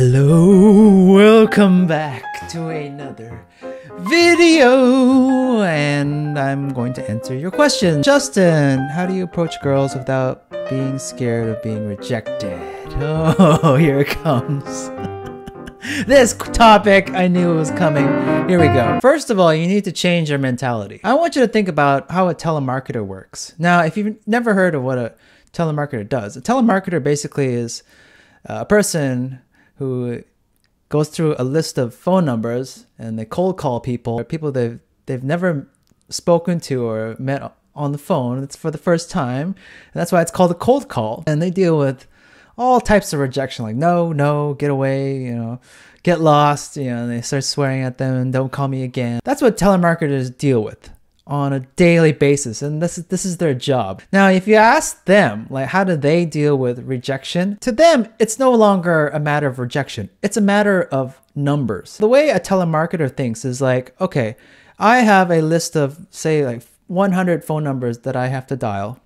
Hello, welcome back to another video, and I'm going to answer your question. Justin, how do you approach girls without being scared of being rejected? Oh, here it comes. This topic, I knew it was coming. Here we go. First of all, you need to change your mentality. I want you to think about how a telemarketer works. Now, if you've never heard of what a telemarketer does, a telemarketer basically is a person who goes through a list of phone numbers and they cold call people they've never spoken to or met on the phone. It's for the first time, and that's why it's called a cold call. And they deal with all types of rejection, like no, get away, get lost, and they start swearing at them and don't call me again. That's what telemarketers deal with on a daily basis, and this is their job. Now, if you ask them, like, how do they deal with rejection? To them, it's no longer a matter of rejection. It's a matter of numbers. The way a telemarketer thinks is like, okay, I have a list of, say, like 100 phone numbers that I have to dial.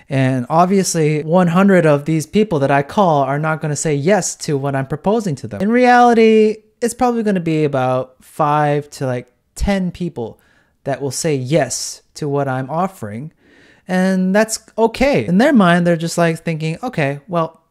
And obviously 100 of these people that I call are not going to say yes to what I'm proposing to them. In reality, it's probably going to be about 5 to 10 people that will say yes to what I'm offering. And that's okay. In their mind, they're just like thinking, okay, well,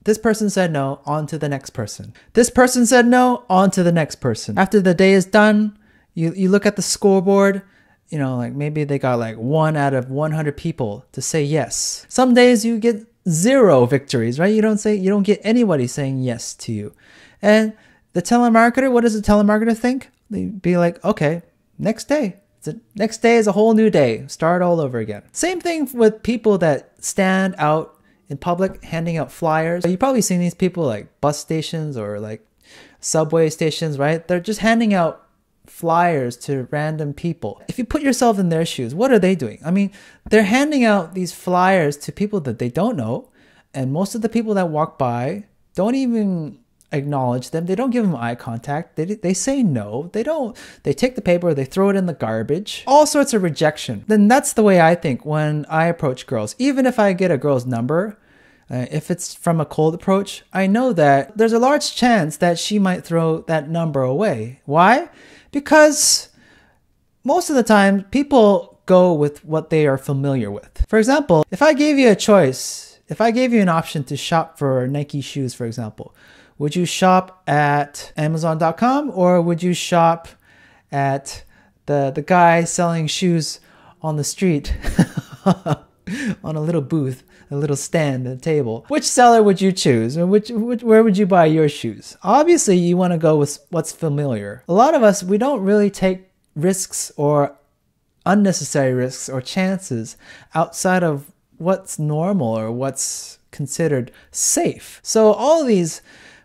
this person said no, on to the next person. This person said no, on to the next person. After the day is done, you look at the scoreboard, maybe they got 1 out of 100 people to say yes. Some days you get 0 victories, right? You don't get anybody saying yes to you. And the telemarketer, what does the telemarketer think? They'd be like, okay, next day. Next day is a whole new day. Start all over again. Same thing with people that stand out in public handing out flyers. You've probably seen these people like bus stations or subway stations, right? They're just handing out flyers to random people. If you put yourself in their shoes, what are they doing? I mean, they're handing out these flyers to people that they don't know, and most of the people that walk by don't even acknowledge them. They don't give them eye contact. They say no. They take the paper, they throw it in the garbage. All sorts of rejection. Then that's the way I think when I approach girls. Even if I get a girl's number, if it's from a cold approach, I know that there's a large chance that she might throw that number away. Why? Because most of the time people go with what they are familiar with. For example, if I gave you a choice, if I gave you an option to shop for Nike shoes, for example, would you shop at Amazon.com or would you shop at the guy selling shoes on the street on a little booth, a little stand at a table? Which seller would you choose? Or where would you buy your shoes? Obviously, you want to go with what's familiar. A lot of us, we don't really take risks or unnecessary risks or chances outside of what's normal or what's considered safe. So all of these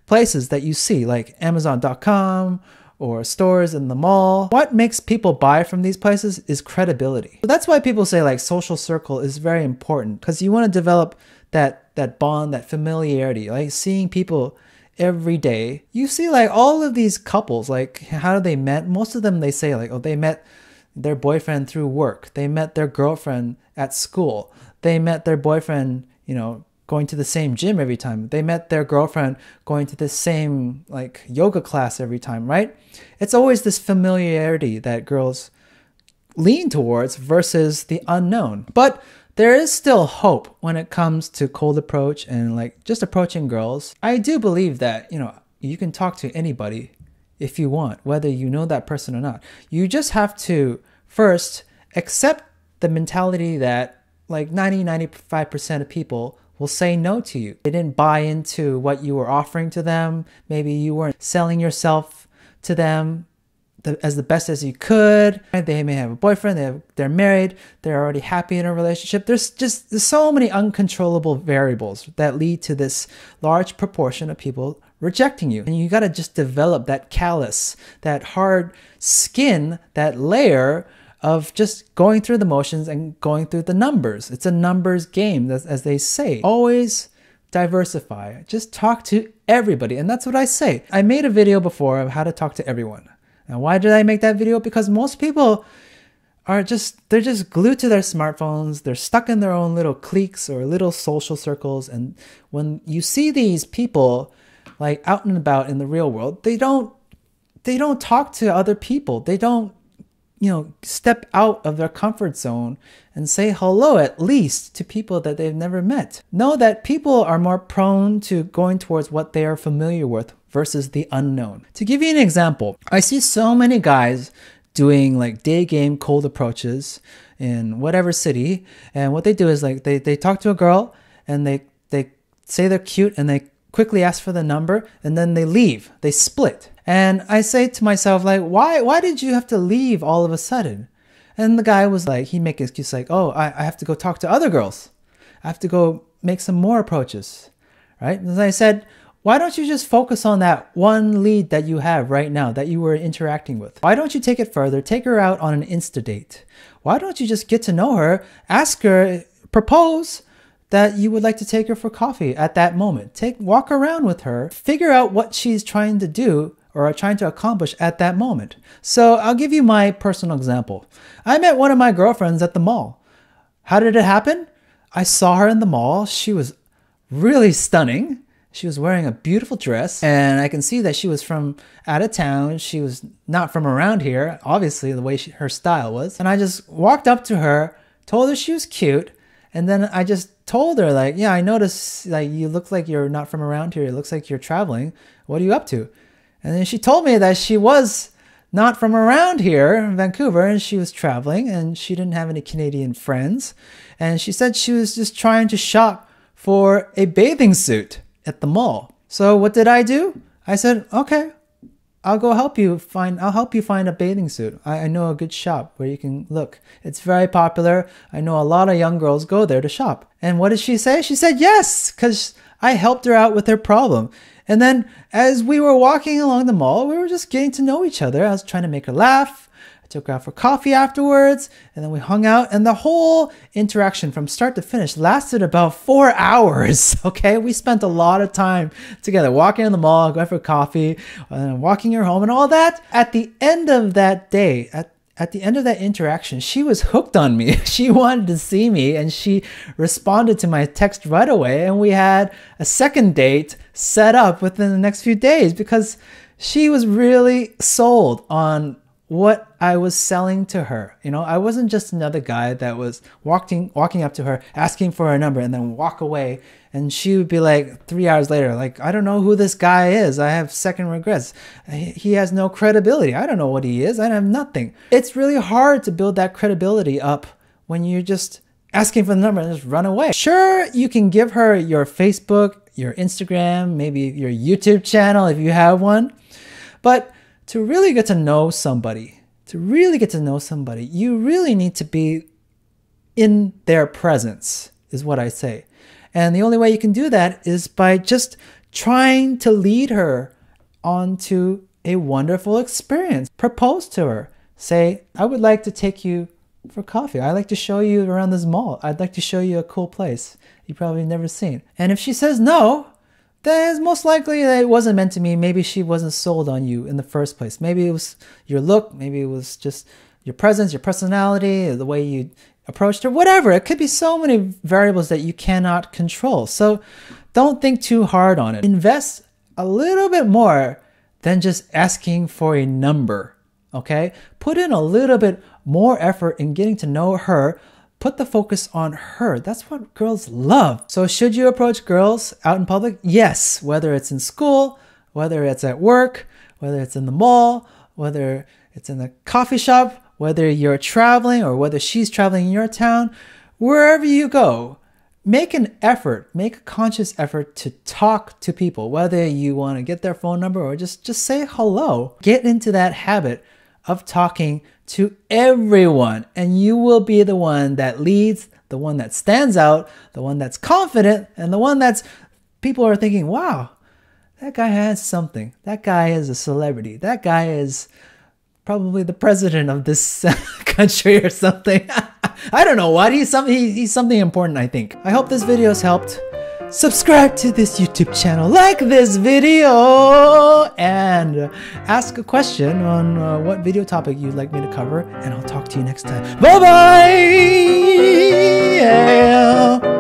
places that you see, like Amazon.com or stores in the mall, what makes people buy from these places is credibility. So that's why people say social social is very important, because you want to develop that bond, that familiarity, like seeing people every day. You see all of these couples, how they met. Most of them, they say they met their boyfriend through work. They met their girlfriend at school. They met their boyfriend, going to the same gym every time. They met their girlfriend going to the same yoga class every time, right? It's always this familiarity that girls lean towards versus the unknown. But there is still hope when it comes to cold approach and just approaching girls. I do believe that, you can talk to anybody if you want, whether you know that person or not. You just have to first accept the mentality that 95% of people will say no to you. They didn't buy into what you were offering to them. Maybe you weren't selling yourself to them as the best as you could. They may have a boyfriend, they're married, they're already happy in a relationship. There's so many uncontrollable variables that lead to this large proportion of people rejecting you. And you got to just develop that callus, that hard skin, that layer of just going through the motions and going through the numbers. It's a numbers game, as they say. Always diversify. Just talk to everybody. And that's what I say. I made a video before of how to talk to everyone. And why did I make that video? Because most people they're just glued to their smartphones. They're stuck in their own little cliques or little social circles. And when you see these people like out and about in the real world, they don't talk to other people. They don't, step out of their comfort zone and say hello at least to people that they've never met. Know that people are more prone to going towards what they are familiar with versus the unknown. To give you an example, I see so many guys doing like day game cold approaches in whatever city, and what they do is like they talk to a girl and they say they're cute and they quickly ask for the number and then they leave. They split. And I say to myself, like, why did you have to leave all of a sudden? And the guy was like, he make an excuse like, oh, I have to go talk to other girls. I have to go make some more approaches, right? And I said, why don't you just focus on that one lead that you have right now that you were interacting with? Why don't you take it further? Take her out on an Insta date. Why don't you just get to know her, ask her, propose that you would like to take her for coffee at that moment. Walk around with her, figure out what she's trying to do or trying to accomplish at that moment. So I'll give you my personal example. I met one of my girlfriends at the mall. How did it happen? I saw her in the mall. She was really stunning. She was wearing a beautiful dress, and I can see that she was from out of town. She was not from around here, obviously, the way her style was. And I just walked up to her, told her she was cute, and then I just told her, like, yeah, I noticed like you look like you're not from around here. It looks like you're traveling. What are you up to? And then she told me that she was not from around here in Vancouver and she was traveling and she didn't have any Canadian friends. And she said she was just trying to shop for a bathing suit at the mall. So what did I do? I said, okay, I'll help you find a bathing suit. I know a good shop where you can look. It's very popular. I know a lot of young girls go there to shop. And what did she say? She said yes, because I helped her out with her problem. And then as we were walking along the mall, we were just getting to know each other. I was trying to make her laugh. I took her out for coffee afterwards, and then we hung out. And the whole interaction from start to finish lasted about 4 hours. Okay, we spent a lot of time together, walking in the mall, going for coffee, walking her home and all that. At the end of that day, at the end of that interaction, she was hooked on me. She wanted to see me and she responded to my text right away. And we had a second date set up within the next few days because she was really sold on what I was selling to her. I wasn't just another guy that was walking up to her, asking for her number and then walk away. And she would be like 3 hours later, like, I don't know who this guy is. I have second regrets. He has no credibility. I don't know what he is. I have nothing. It's really hard to build that credibility up when you're just asking for the number and just run away. Sure, you can give her your Facebook, your Instagram, maybe your YouTube channel if you have one. But to really get to know somebody, you really need to be in their presence, is what I say. And the only way you can do that is by just trying to lead her onto a wonderful experience. Propose to her. Say, I would like to take you for coffee. I'd like to show you around this mall. I'd like to show you a cool place you've probably never seen. And if she says no, then it's most likely that it wasn't meant to me. Maybe she wasn't sold on you in the first place. Maybe it was your look. Maybe it was just your presence, your personality, the way you approached her, whatever. It could be so many variables that you cannot control. So don't think too hard on it. Invest a little bit more than just asking for a number, okay? Put in a little bit more effort in getting to know her. Put the focus on her. That's what girls love. So should you approach girls out in public? Yes, whether it's in school, whether it's at work, whether it's in the mall, whether it's in the coffee shop, whether you're traveling or whether she's traveling in your town, wherever you go, make an effort, make a conscious effort to talk to people, whether you want to get their phone number or just say hello. Get into that habit of talking to everyone, and you will be the one that leads, the one that stands out, the one that's confident, and the one that's people are thinking, wow, that guy has something. That guy is a celebrity. That guy is probably the president of this country or something. I don't know what. He's something important, I think. I hope this video has helped. Subscribe to this YouTube channel, like this video, and ask a question on what video topic you'd like me to cover, and I'll talk to you next time. Bye-bye! Yeah.